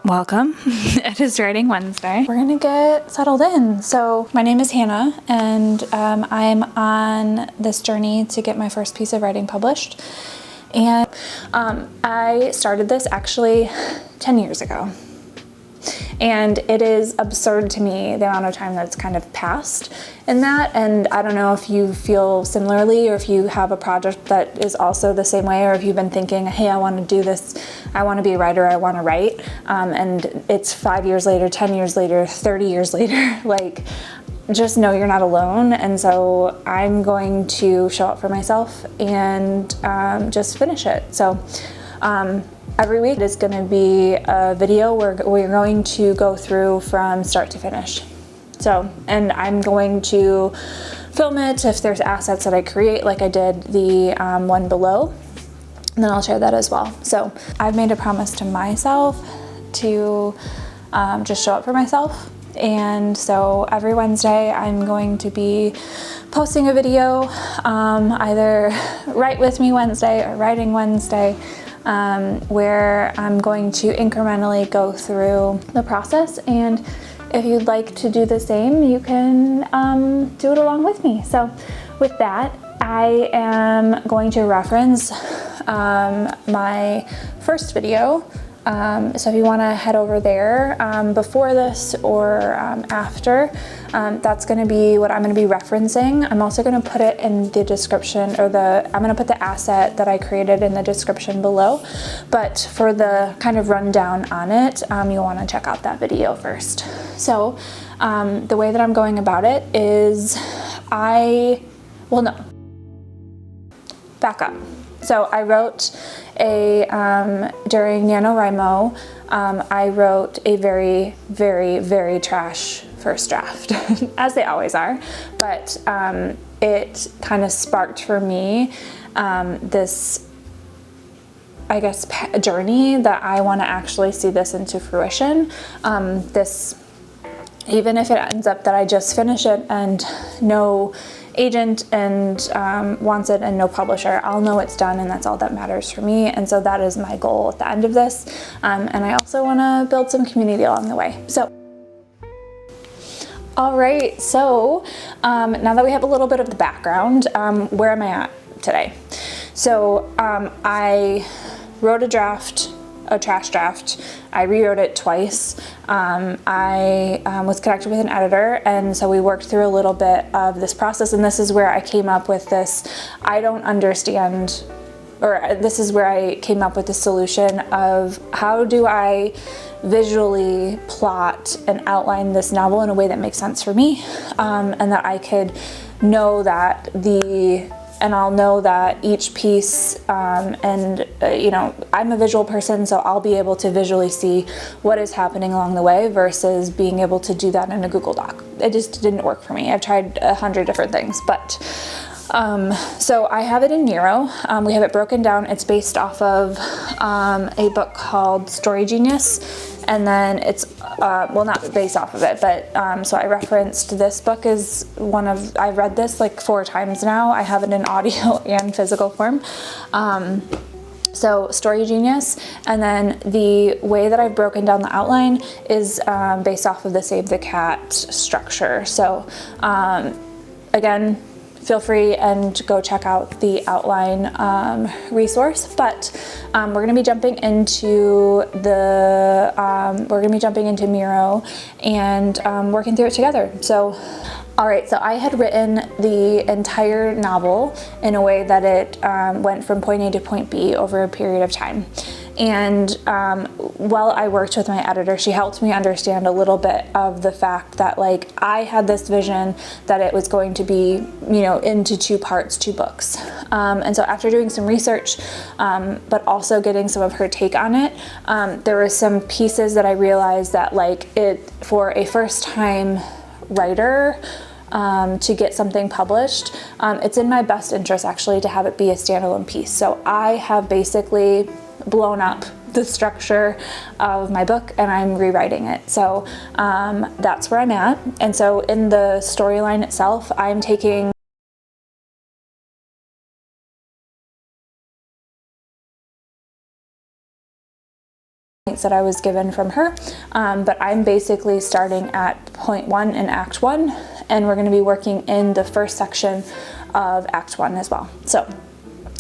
Welcome. It is Writing Wednesday. We're gonna get settled in. So my name is Hannah, and I'm on this journey to get my first piece of writing published. And I started this actually 10 years ago. And it is absurd to me the amount of time that's kind of passed in that. And I don't know if you feel similarly, or if you have a project that is also the same way, or if you've been thinking, hey, I want to do this, I want to be a writer, I want to write. And it's 5 years later, 10 years later, 30 years later, like, just know you're not alone. And so I'm going to show up for myself and just finish it. So every week is going to be a video where we're going to go through from start to finish. So, and I'm going to film it if there's assets that I create, like I did the one below, and then I'll share that as well. So I've made a promise to myself to just show up for myself. And so every Wednesday I'm going to be posting a video, either Write With Me Wednesday or Writing Wednesday, where I'm going to incrementally go through the process. And if you'd like to do the same, you can do it along with me. So with that, I am going to reference my first video. So if you want to head over there before this or after, that's going to be what I'm going to be referencing. I'm also going to put it in the description, or I'm going to put the asset that I created in the description below. But for the kind of rundown on it, you'll want to check out that video first. So the way that I'm going about it is back up. So I wrote during NaNoWriMo, I wrote a very, very, very trash first draft, as they always are. But it kind of sparked for me this, I guess, journey that I want to actually see this into fruition. Even if it ends up that I just finish it and no agent and wants it and no publisher, I'll know it's done, and that's all that matters for me. And so that is my goal at the end of this. And I also want to build some community along the way. So all right, so now that we have a little bit of the background, where am I at today? So I wrote a trash draft. I rewrote it twice. I was connected with an editor, and so we worked through a little bit of this process, and this is where I came up with this, this is where I came up with the solution of how do I visually plot and outline this novel in a way that makes sense for me, and that I could know that I'll know that each piece, I'm a visual person, so I'll be able to visually see what is happening along the way versus being able to do that in a Google Doc. It just didn't work for me. I've tried 100 different things, but so I have it in Miro. We have it broken down. It's based off of a book called Story Genius. And then it's, not based off of it, but so I referenced this book as I've read this like 4 times now. I have it in audio and physical form. So Story Genius, and then the way that I've broken down the outline is based off of the Save the Cat structure. So again, feel free and go check out the outline resource. But we're going to be jumping into Miro and working through it together. So, all right. So I had written the entire novel in a way that it went from point A to point B over a period of time. And while I worked with my editor, she helped me understand a little bit of the fact that, like, I had this vision that it was going to be, into 2 parts, 2 books. And so after doing some research, but also getting some of her take on it, there were some pieces that I realized that, like, for a first-time writer, to get something published, it's in my best interest actually to have it be a standalone piece. So I have basically blown up the structure of my book and I'm rewriting it. So that's where I'm at. And so in the storyline itself, I'm taking points that I was given from her, but I'm basically starting at point 1 in Act 1, and we're going to be working in the first section of Act 1 as well. So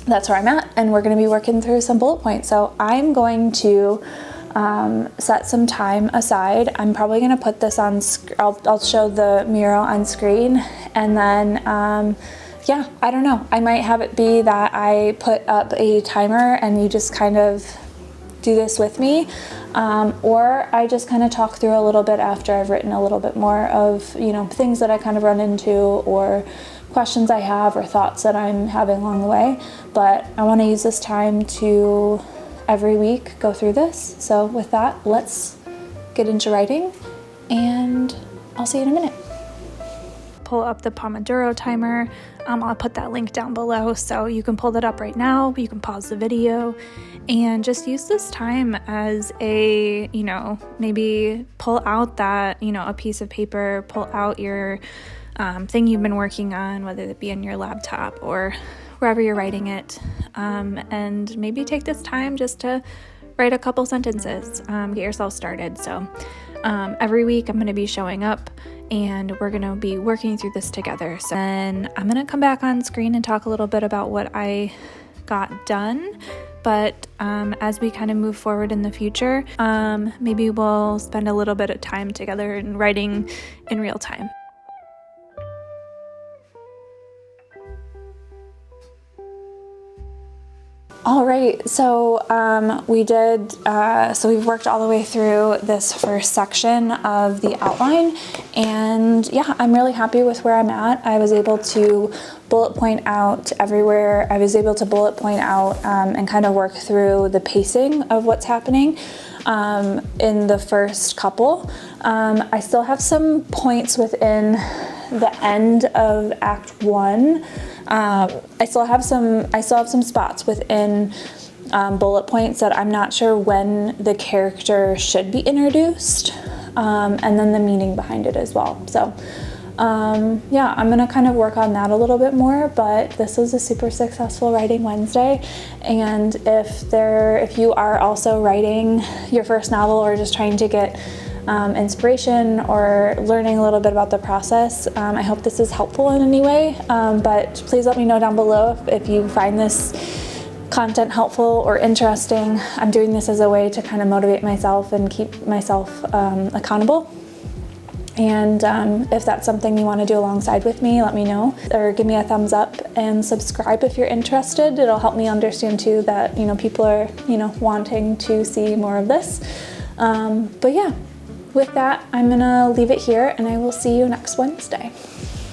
that's where I'm at, and we're going to be working through some bullet points. So I'm going to set some time aside. I'm probably going to put this on, I'll show the mural on screen, and then yeah, I don't know. I might have it be that I put up a timer and you just kind of do this with me, or I just kind of talk through a little bit after I've written a little bit more of, you know, things that I kind of run into, or questions I have, or thoughts that I'm having along the way. But I want to use this time to every week go through this. So with that, let's get into writing, and I'll see you in a minute. Pull up the Pomodoro timer. I'll put that link down below so you can pull that up right now. You can pause the video and just use this time as a, you know, maybe pull out that, you know, a piece of paper, pull out your thing you've been working on, whether it be on your laptop or wherever you're writing it, and maybe take this time just to write a couple sentences, get yourself started. So every week I'm going to be showing up and we're going to be working through this together. So then I'm going to come back on screen and talk a little bit about what I got done. But as we kind of move forward in the future, maybe we'll spend a little bit of time together and writing in real time. All right, so we've worked all the way through this first section of the outline, and yeah, I'm really happy with where I'm at. I was able to bullet point out everywhere. I was able to bullet point out and kind of work through the pacing of what's happening in the first couple. I still have some points within the end of Act 1. I still have some spots within bullet points that I'm not sure when the character should be introduced, and then the meaning behind it as well. So yeah, I'm gonna kind of work on that a little bit more, but this was a super successful Writing Wednesday. And if you are also writing your first novel, or just trying to get inspiration or learning a little bit about the process, I hope this is helpful in any way, but please let me know down below if you find this content helpful or interesting. I'm doing this as a way to kind of motivate myself and keep myself accountable. And if that's something you want to do alongside with me, let me know, or give me a thumbs up and subscribe if you're interested. It'll help me understand too that, you know, people are, you know, wanting to see more of this. But yeah, with that, I'm gonna leave it here, and I will see you next Wednesday.